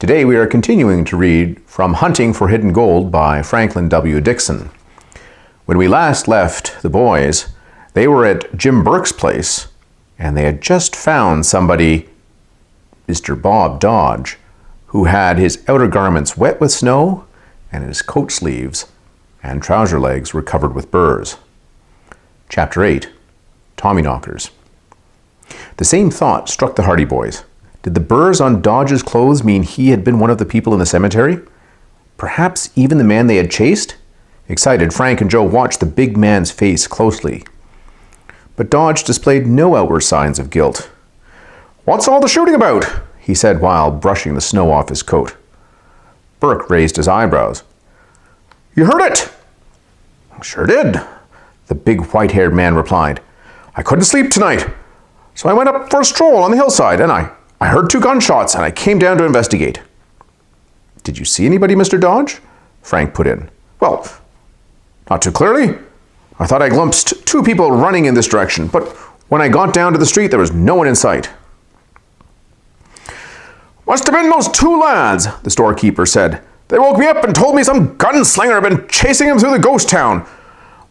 Today we are continuing to read From Hunting for Hidden Gold by Franklin W. Dixon. When we last left the boys, they were at Jim Burke's place, and they had just found somebody, Mr. Bob Dodge, who had his outer garments wet with snow, and his coat sleeves and trouser legs were covered with burrs. Chapter 8, Tommyknockers. The same thought struck the Hardy boys. Did the burrs on Dodge's clothes mean he had been one of the people in the cemetery? Perhaps even the man they had chased? Excited, Frank and Joe watched the big man's face closely. But Dodge displayed no outward signs of guilt. "What's all the shooting about?" he said while brushing the snow off his coat. Burke raised his eyebrows. "You heard it?" "Sure did," the big white-haired man replied. "I couldn't sleep tonight, so I went up for a stroll on the hillside, and I heard 2 gunshots, and I came down to investigate." "Did you see anybody, Mr. Dodge?" Frank put in. "Well, not too clearly. I thought I glimpsed 2 people running in this direction, but when I got down to the street, there was no one in sight." "Must have been those 2 lads," the storekeeper said. "They woke me up and told me some gunslinger had been chasing them through the ghost town.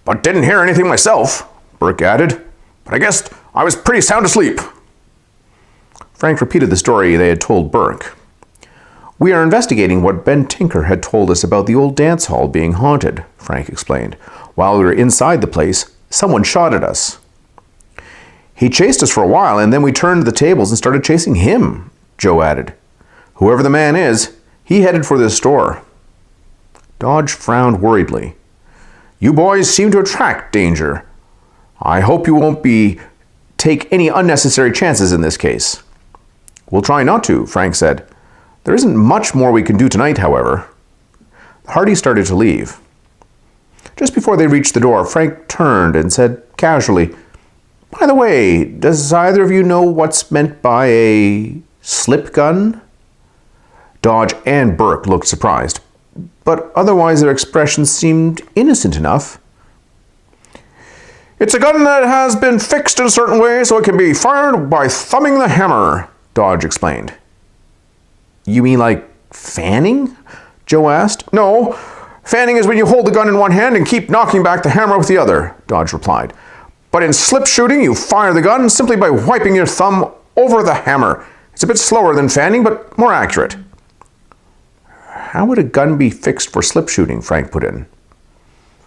But didn't hear anything myself," Burke added. "But I guess I was pretty sound asleep." Frank repeated the story they had told Burke. "We are investigating what Ben Tinker had told us about the old dance hall being haunted," Frank explained. "While we were inside the place, someone shot at us. He chased us for a while, and then we turned the tables and started chasing him," Joe added. "Whoever the man is, he headed for this store." Dodge frowned worriedly. "You boys seem to attract danger. I hope you won't take any unnecessary chances in this case." "We'll try not to," Frank said. "There isn't much more we can do tonight, however." The Hardys started to leave. Just before they reached the door, Frank turned and said casually, "By the way, does either of you know what's meant by a slip gun?" Dodge and Burke looked surprised, but otherwise their expressions seemed innocent enough. "It's a gun that has been fixed in a certain way so it can be fired by thumbing the hammer," Dodge explained. "You mean like fanning?" Joe asked. "No. Fanning is when you hold the gun in one hand and keep knocking back the hammer with the other," Dodge replied. "But in slip shooting, you fire the gun simply by wiping your thumb over the hammer. It's a bit slower than fanning, but more accurate." "How would a gun be fixed for slip shooting?" Frank put in.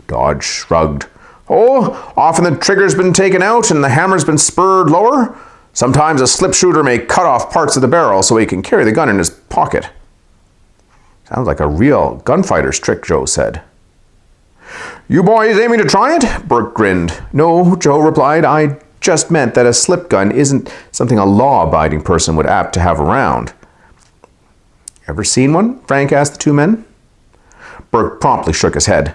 Dodge shrugged. "Oh, often the trigger's been taken out and the hammer's been spurred lower. Sometimes a slip shooter may cut off parts of the barrel so he can carry the gun in his pocket." "Sounds like a real gunfighter's trick," Joe said. "You boys aiming to try it?" Burke grinned. "No," Joe replied. "I just meant that a slip gun isn't something a law-abiding person would apt to have around." "Ever seen one?" Frank asked the 2 men. Burke promptly shook his head.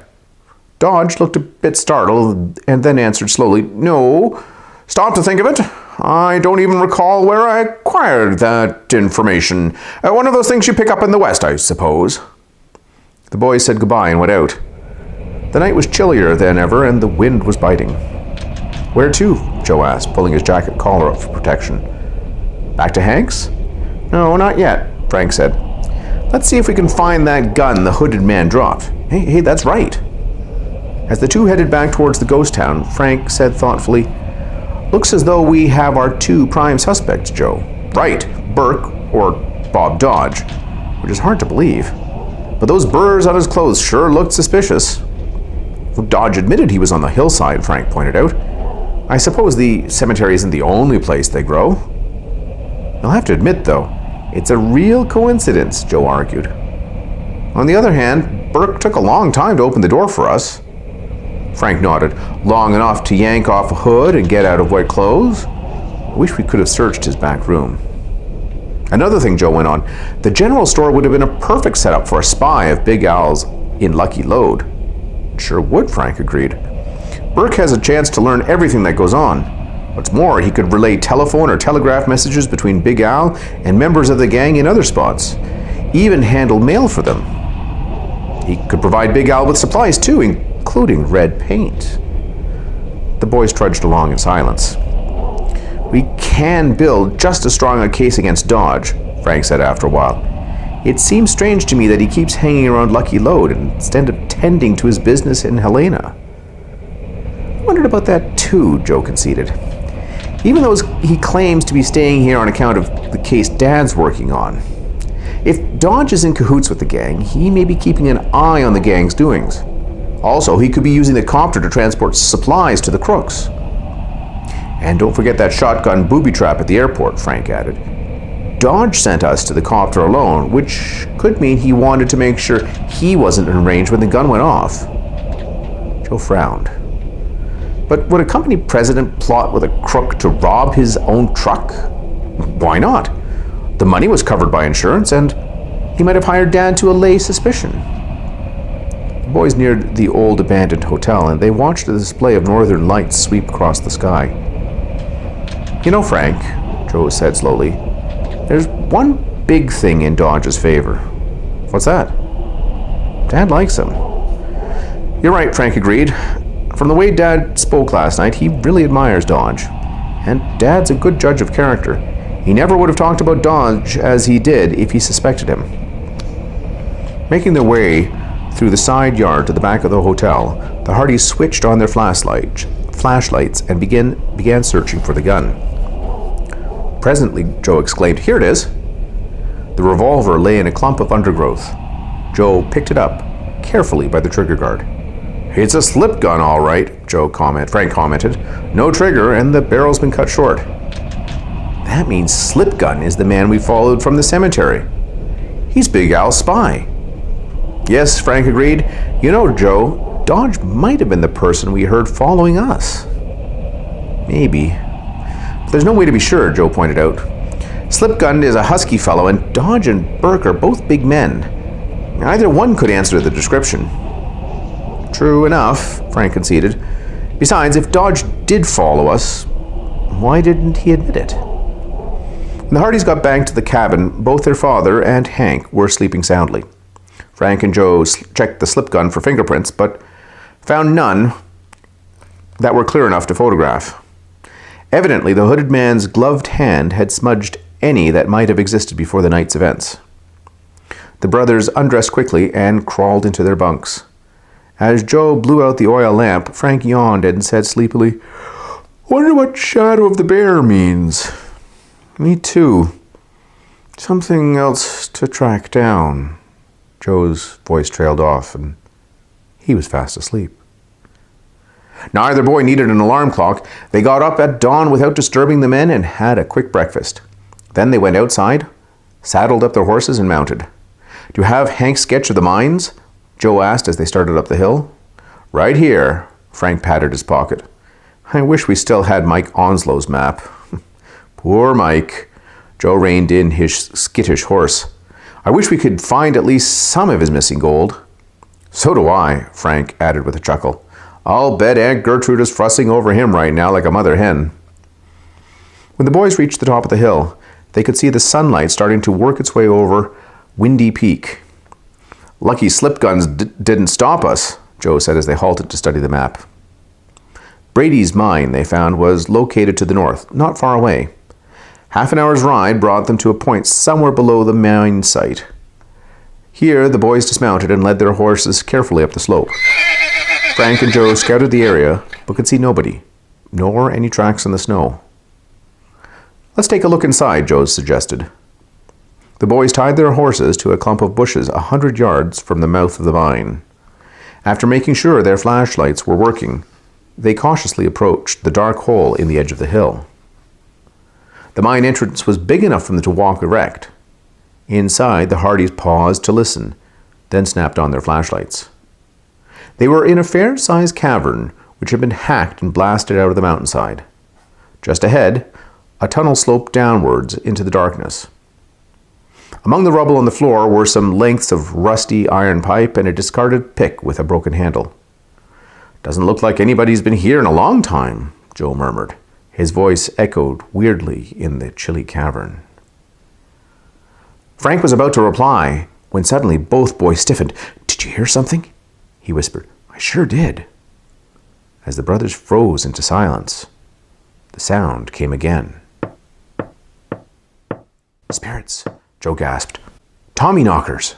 Dodge looked a bit startled and then answered slowly, "No. Stop to think of it. I don't even recall where I acquired that information. One of those things you pick up in the West, I suppose." The boys said goodbye and went out. The night was chillier than ever and the wind was biting. "Where to?" Joe asked, pulling his jacket collar up for protection. "Back to Hank's?" "No, not yet," Frank said. "Let's see if we can find that gun the hooded man dropped." Hey, that's right." As the 2 headed back towards the ghost town, Frank said thoughtfully, "Looks as though we have our 2 prime suspects, Joe. Right, Burke or Bob Dodge, which is hard to believe. But those burrs on his clothes sure looked suspicious." "Dodge admitted he was on the hillside," Frank pointed out. "I suppose the cemetery isn't the only place they grow." "You'll have to admit, though, it's a real coincidence," Joe argued. "On the other hand, Burke took a long time to open the door for us." Frank nodded. "Long enough to yank off a hood and get out of wet clothes? I wish we could have searched his back room." "Another thing," Joe went on, "the general store would have been a perfect setup for a spy of Big Al's in Lucky Lode." "Sure would," Frank agreed. "Burke has a chance to learn everything that goes on. What's more, he could relay telephone or telegraph messages between Big Al and members of the gang in other spots. Even handle mail for them. He could provide Big Al with supplies too, including red paint." The boys trudged along in silence. "We can build just as strong a case against Dodge," Frank said after a while. It seems strange to me that he keeps hanging around Lucky Lode instead of tending to his business in Helena. I wondered about that too, Joe conceded. Even though he claims to be staying here on account of the case Dad's working on. If Dodge is in cahoots with the gang, he may be keeping an eye on the gang's doings. Also, he could be using the copter to transport supplies to the crooks. And don't forget that shotgun booby trap at the airport, Frank added. Dodge sent us to the copter alone, which could mean he wanted to make sure he wasn't in range when the gun went off. Joe frowned. But would a company president plot with a crook to rob his own truck? Why not? The money was covered by insurance, and he might have hired Dad to allay suspicion. The boys neared the old abandoned hotel, and they watched the display of northern lights sweep across the sky. You know, Frank, Joe said slowly, there's one big thing in Dodge's favor. What's that? Dad likes him. You're right, Frank agreed. From the way Dad spoke last night, he really admires Dodge. And Dad's a good judge of character. He never would have talked about Dodge as he did if he suspected him. Making their way through the side yard to the back of the hotel, the Hardys switched on their flashlights and began searching for the gun. Presently, Joe exclaimed, "Here it is!" The revolver lay in a clump of undergrowth. Joe picked it up, carefully by the trigger guard. "It's a slip gun, all right," Frank commented. "No trigger, and the barrel's been cut short." "That means Slip Gun is the man we followed from the cemetery. He's Big Al's spy." "Yes," Frank agreed. "You know, Joe, Dodge might have been the person we heard following us." "Maybe. But there's no way to be sure," Joe pointed out. "Slip Gun is a husky fellow, and Dodge and Burke are both big men. Either one could answer the description." "True enough," Frank conceded. "Besides, if Dodge did follow us, why didn't he admit it?" When the Hardys got back to the cabin, both their father and Hank were sleeping soundly. Frank and Joe checked the slip gun for fingerprints, but found none that were clear enough to photograph. Evidently, the hooded man's gloved hand had smudged any that might have existed before the night's events. The brothers undressed quickly and crawled into their bunks. As Joe blew out the oil lamp, Frank yawned and said sleepily, "Wonder what Shadow of the Bear means." "Me too. Something else to track down." Joe's voice trailed off, and he was fast asleep. Neither boy needed an alarm clock. They got up at dawn without disturbing the men and had a quick breakfast. Then they went outside, saddled up their horses, and mounted. "Do you have Hank's sketch of the mines?" Joe asked as they started up the hill. "Right here." Frank patted his pocket. "I wish we still had Mike Onslow's map." "Poor Mike." Joe reined in his skittish horse. "I wish we could find at least some of his missing gold." "So do I," Frank added with a chuckle. "I'll bet Aunt Gertrude is fussing over him right now like a mother hen." When the boys reached the top of the hill, they could see the sunlight starting to work its way over Windy Peak. "Lucky slip guns didn't stop us," Joe said as they halted to study the map. Brady's mine, they found, was located to the north, not far away. Half an hour's ride brought them to a point somewhere below the mine site. Here, the boys dismounted and led their horses carefully up the slope. Frank and Joe scouted the area, but could see nobody, nor any tracks in the snow. "Let's take a look inside," Joe suggested. The boys tied their horses to a clump of bushes 100 yards from the mouth of the mine. After making sure their flashlights were working, they cautiously approached the dark hole in the edge of the hill. The mine entrance was big enough for them to walk erect. Inside, the Hardys paused to listen, then snapped on their flashlights. They were in a fair-sized cavern which had been hacked and blasted out of the mountainside. Just ahead, a tunnel sloped downwards into the darkness. Among the rubble on the floor were some lengths of rusty iron pipe and a discarded pick with a broken handle. "Doesn't look like anybody's been here in a long time," Joe murmured. His voice echoed weirdly in the chilly cavern. Frank was about to reply when suddenly both boys stiffened. "Did you hear something?" he whispered. "I sure did." As the brothers froze into silence, the sound came again. "Spirits," Joe gasped. Tommy knockers.